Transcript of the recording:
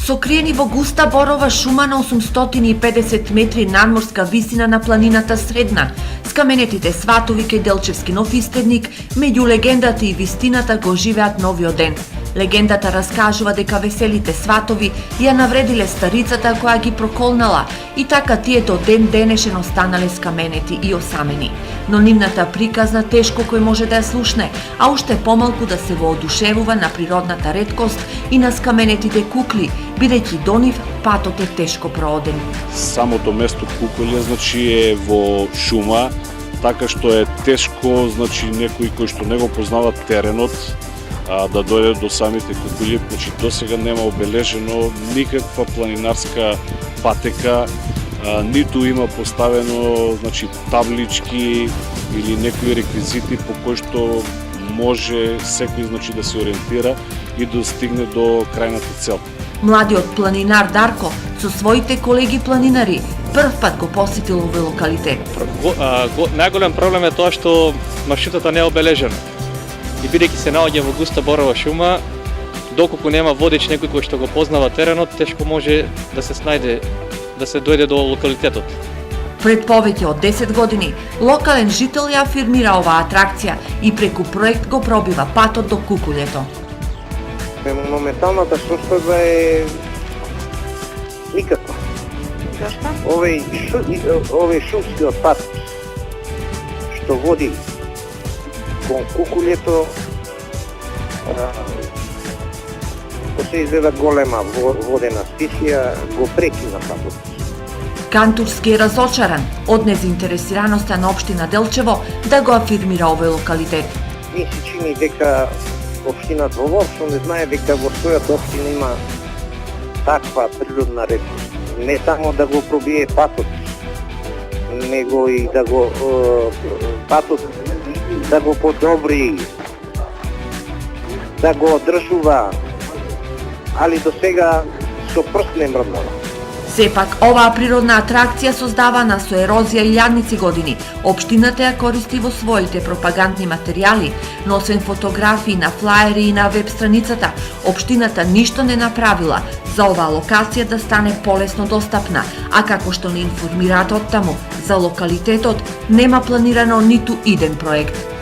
Сокриени во густа борова шума на 850 метри надморска висина на планината Средна, скаменетите сватови кај Делчевски нов истедник, меѓу легендата и вистината го живеат новиот ден. Легендата раскажува дека веселите сватови ја навредиле старицата која ги проколнала и така тие до ден денешен останале скаменети и осамени. Но нивната приказна тешко кој може да ја слушне, а уште помалку да се воодушевува на природната реткост и на скаменетите кукли, бидејќи до нив патот е тешко прооден. Самото место Кукуле е во шума, така што е тешко, некои кои што не го познават теренот, да дојде до самите Кукули. Досега нема обележено никаква планинарска патека, ниту има поставено таблички или некои реквизити по кои што може секој да се ориентира и да стигне до крајната цел. Младиот планинар Дарко со своите колеги планинари прв пат го посетил овој локалитет. Најголем проблем е тоа што маршрутот не е обележен. И бидејќи се наоѓа во густа борова шума, доколку нема водич некој кој што го познава теренот, тешко може да се снајде, да се дојде до локалитетот. Пред повеќе од 10 години, локален жител ја афирмира оваа атракција и преку проект го пробива патот до Кукулето. Моменталната состојба е никаква. Зашто? Овој шумскиот пат што води кон Кукулето, се изгледа голема водена стихија, го прекина патот. Кантурски е разочаран од незаинтересираноста на општина Делчево да го афирмира овој локалитет. Ми се чини дека општината воопшто не знае дека во својата општина има таква природна реткост. Не само да го пробие патот, него и да го патот да го подобри, да го одржува, али до сега со прст не мрднала. Сепак, оваа природна атракција создавана со ерозија илјадници години, општината ја користи во своите пропагандни материјали, но освен фотографии на флаери и на веб страницата, општината ништо не направила за оваа локација да стане полесно достапна, а како што не информираат оттаму, за локалитетот нема планирано ниту иден проект.